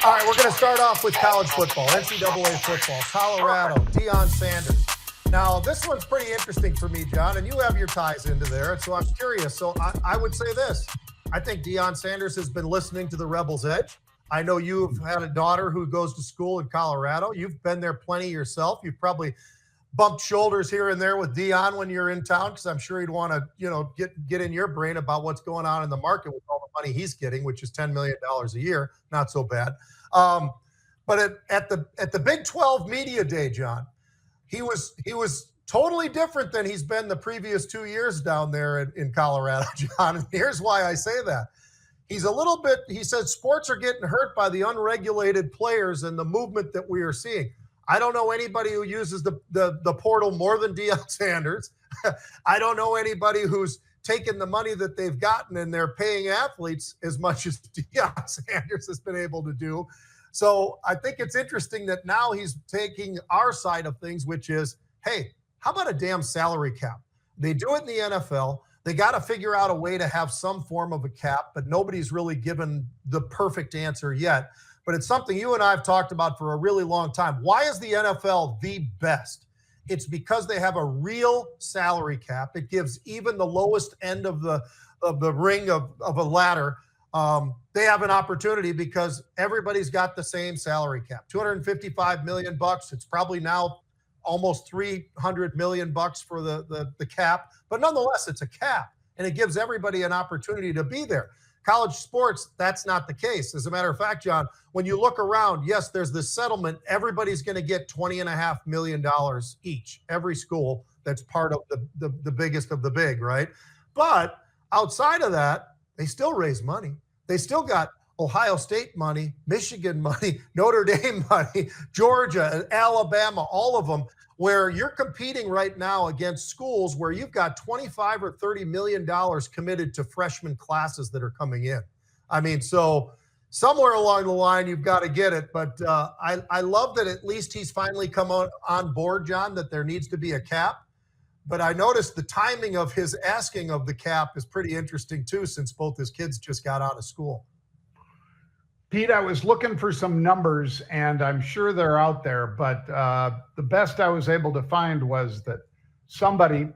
All right, we're going to start off with college football, NCAA football, Colorado, Deion Sanders. Now, this one's pretty interesting for me, John, and you have your ties into there, so I'm curious. So I would say this. I think Deion Sanders has been listening to the Rebels Edge. I know you've had a daughter who goes to school in Colorado. You've been there plenty yourself. You've probably bumped shoulders here and there with Deion when you're in town, because I'm sure he'd want to, get in your brain about what's going on in the market with all the money he's getting, which is $10 million a year. Not so bad. But at the Big 12 Media Day, John, he was totally different than he's been the previous 2 years down there in Colorado, John. And here's why I say that. He said sports are getting hurt by the unregulated players and the movement that we are seeing. I don't know anybody who uses the portal more than Deion Sanders. I don't know anybody who's taken the money that they've gotten and they're paying athletes as much as Deion Sanders has been able to do. So I think it's interesting that now he's taking our side of things, which is, hey, how about a damn salary cap? They do it in the NFL. They got to figure out a way to have some form of a cap, but nobody's really given the perfect answer yet. But it's something you and I have talked about for a really long time. Why is the NFL the best? It's because they have a real salary cap. It gives even the lowest end of the ring of a ladder. They have an opportunity because everybody's got the same salary cap. $255 million. It's probably now almost $300 million for the cap. But nonetheless, it's a cap, and it gives everybody an opportunity to be there. College sports, that's not the case. As a matter of fact, John, when you look around, yes, there's this settlement. Everybody's going to get $20.5 million each, every school that's part of the biggest of the big, right? But outside of that, they still raise money. They still got Ohio State money, Michigan money, Notre Dame money, Georgia, Alabama, all of them, where you're competing right now against schools where you've got $25 or $30 million committed to freshman classes that are coming in. I mean, so somewhere along the line, you've got to get it. But I love that at least he's finally come on board, John, that there needs to be a cap. But I noticed the timing of his asking of the cap is pretty interesting, too, since both his kids just got out of school. Pete, I was looking for some numbers, and I'm sure they're out there, but the best I was able to find was that somebody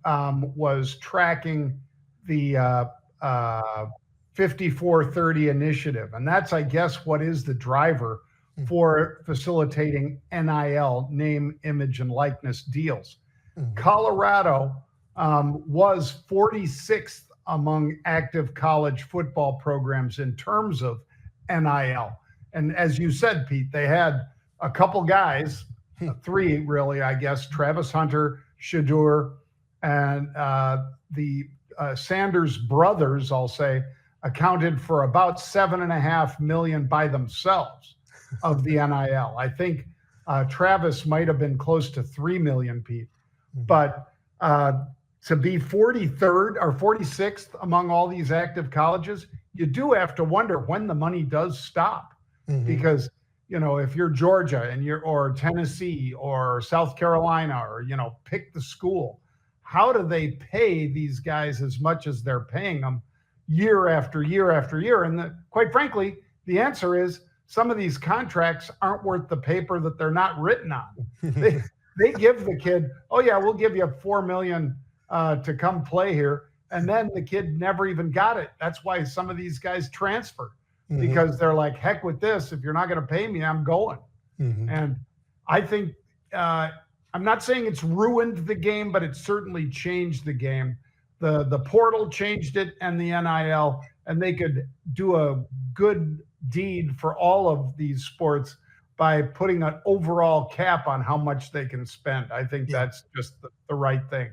was tracking the 5430 initiative, and that's, I guess, what is the driver for facilitating NIL, name, image, and likeness deals. Colorado was 46th among active college football programs in terms of NIL. And as you said, Pete, they had a couple guys, three really, I guess, Travis Hunter, Shadur, and the Sanders brothers, I'll say, accounted for about $7.5 million by themselves of the NIL. I think Travis might have been close to 3 million, Pete. But to be 43rd or 46th among all these active colleges, you do have to wonder when the money does stop. Because, if you're Georgia and or Tennessee or South Carolina or, pick the school, how do they pay these guys as much as they're paying them year after year after year? And quite frankly, the answer is some of these contracts aren't worth the paper that they're not written on. They give the kid, oh yeah, we'll give you $4 million to come play here. And then the kid never even got it. That's why some of these guys transfer, because they're like, heck with this. If you're not going to pay me, I'm going. And I think, I'm not saying it's ruined the game, but it certainly changed the game. The portal changed it and the NIL, and they could do a good deed for all of these sports by putting an overall cap on how much they can spend. I think that's just the right thing.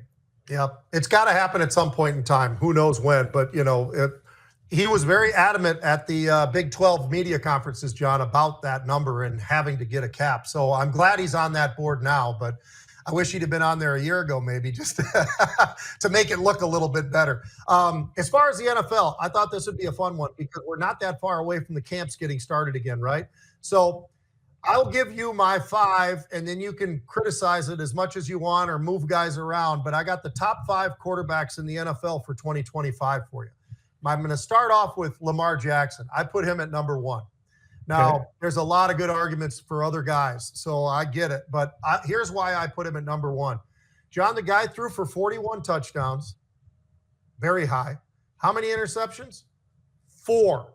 Yeah, it's got to happen at some point in time. Who knows when? But, he was very adamant at the Big 12 media conferences, John, about that number and having to get a cap. So I'm glad he's on that board now, but I wish he'd have been on there a year ago, maybe, just to make it look a little bit better. As far as the NFL, I thought this would be a fun one because we're not that far away from the camps getting started again, right? So I'll give you my 5, and then you can criticize it as much as you want or move guys around. But I got the top 5 quarterbacks in the NFL for 2025 for you. I'm going to start off with Lamar Jackson. I put him at number 1 Now, there's a lot of good arguments for other guys, so I get it. But here's why I put him at number one. John, the guy threw for 41 touchdowns, very high. How many interceptions? 4.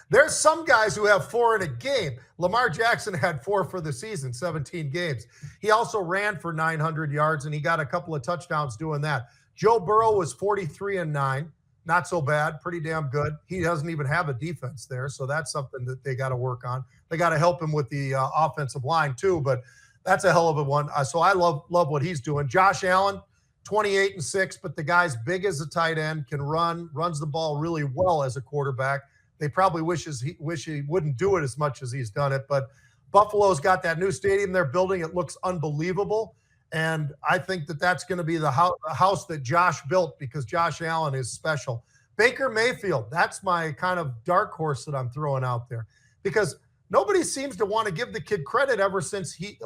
There's some guys who have 4 in a game. Lamar Jackson had 4 for the season, 17 games. He also ran for 900 yards, and he got a couple of touchdowns doing that. Joe Burrow was 43-9. Not so bad, pretty damn good. He doesn't even have a defense there, so that's something that they got to work on. They got to help him with the offensive line too, but that's a hell of a one. So I love what he's doing. Josh Allen, 28-6, but the guy's big as a tight end, can runs the ball really well as a quarterback. They probably wish he wouldn't do it as much as he's done it, but Buffalo's got that new stadium they're building. It looks unbelievable. And I think that that's going to be the house that Josh built, because Josh Allen is special. Baker Mayfield, that's my kind of dark horse that I'm throwing out there, because nobody seems to want to give the kid credit ever since he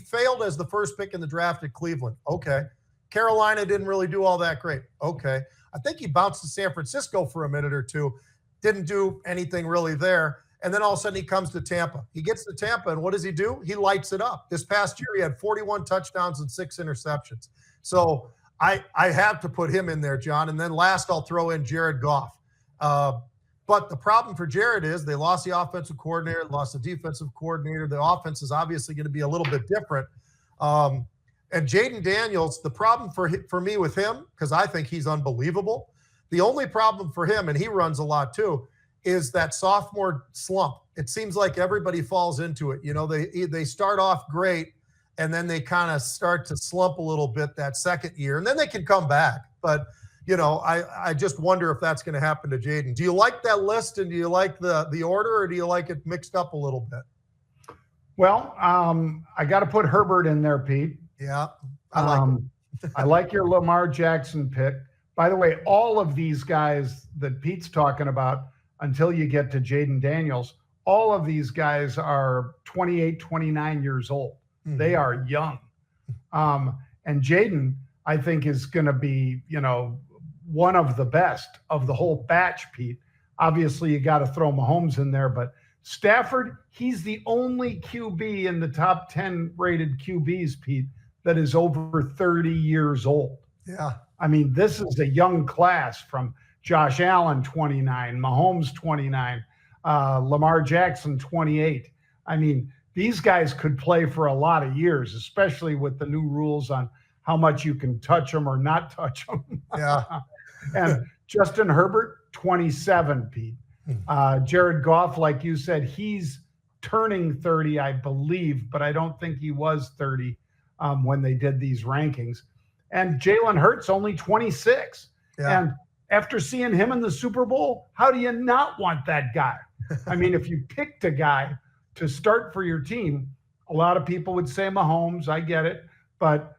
failed as the first pick in the draft at Cleveland. Okay. Carolina didn't really do all that great. Okay. I think he bounced to San Francisco for a minute or two. Didn't do anything really there. And then all of a sudden he comes to Tampa. He gets to Tampa, and what does he do? He lights it up. This past year, he had 41 touchdowns and 6 interceptions. So I have to put him in there, John. And then last, I'll throw in Jared Goff. But the problem for Jared is they lost the offensive coordinator, lost the defensive coordinator. The offense is obviously going to be a little bit different. And Jaden Daniels, the problem for me with him, because I think he's unbelievable, the only problem for him, and he runs a lot too, is that sophomore slump. It seems like everybody falls into it. You know, they start off great, and then they kind of start to slump a little bit that second year, and then they can come back. But, you know, I just wonder if that's going to happen to Jaden. Do you like that list, and do you like the order, or do you like it mixed up a little bit? Well, I got to put Herbert in there, Pete. Yeah, I like it. I like your Lamar Jackson pick. By the way, all of these guys that Pete's talking about, until you get to Jaden Daniels, all of these guys are 28, 29 years old. Mm-hmm. They are young. And Jaden, I think, is going to be, you know, one of the best of the whole batch, Pete. Obviously, you got to throw Mahomes in there, but Stafford, he's the only QB in the top 10 rated QBs, Pete, that is over 30 years old. Yeah. I mean, this is a young class from Josh Allen, 29, Mahomes, 29, Lamar Jackson, 28. I mean, these guys could play for a lot of years, especially with the new rules on how much you can touch them or not touch them. Yeah. And Justin Herbert, 27, Pete. Jared Goff, like you said, he's turning 30, I believe, but I don't think he was 30 when they did these rankings. And Jalen Hurts, only 26. Yeah. And after seeing him in the Super Bowl, how do you not want that guy? I mean, if you picked a guy to start for your team, a lot of people would say Mahomes. I get it. But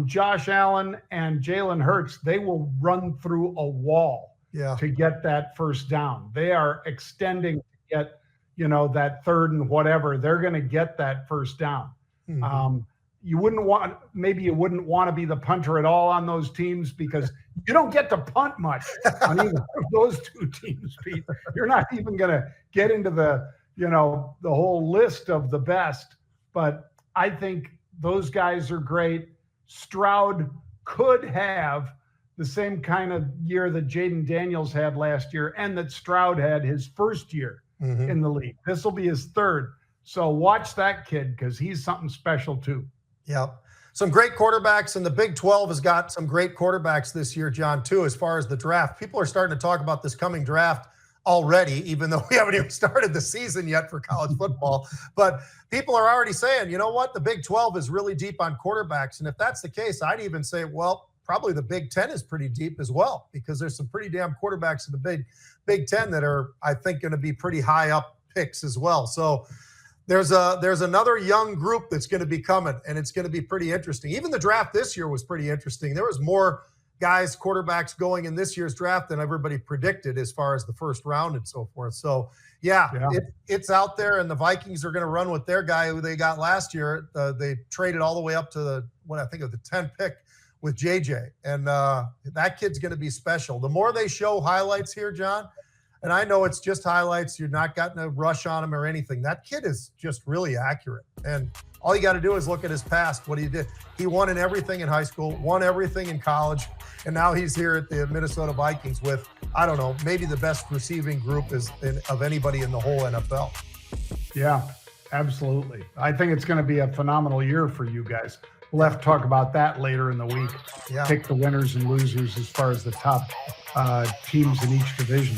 Josh Allen and Jalen Hurts, they will run through a wall to get that first down. They are extending to get, you know, that third and whatever. They're going to get that first down. Mm-hmm. You wouldn't want to be the punter at all on those teams, because you don't get to punt much on either of those two teams, Pete. You're not even going to get into the whole list of the best. But I think those guys are great. Stroud could have the same kind of year that Jaden Daniels had last year, and that Stroud had his first year in the league. This will be his third. So watch that kid, because he's something special too. Yeah. Some great quarterbacks, and the Big 12 has got some great quarterbacks this year, John, too, as far as the draft. People are starting to talk about this coming draft already, even though we haven't even started the season yet for college football. But people are already saying, you know what, the Big 12 is really deep on quarterbacks. And if that's the case, I'd even say, well, probably the Big 10 is pretty deep as well, because there's some pretty damn quarterbacks in the Big 10 that are, I think, going to be pretty high up picks as well. So there's another young group that's going to be coming, and it's going to be pretty interesting. Even the draft this year was pretty interesting. There was more guys, quarterbacks going in this year's draft than everybody predicted as far as the first round and so forth. So, it's out there, and the Vikings are going to run with their guy who they got last year. They traded all the way up to the 10th pick with JJ, and that kid's going to be special. The more they show highlights here, John, And I know it's just highlights. You're not getting a rush on him or anything. That kid is just really accurate. And all you got to do is look at his past, what he did. He won in everything in high school, won everything in college, and now he's here at the Minnesota Vikings with, I don't know, maybe the best receiving group of anybody in the whole NFL. Yeah, absolutely. I think it's going to be a phenomenal year for you guys. We'll have to talk about that later in the week. Yeah. Pick the winners and losers as far as the top teams in each division.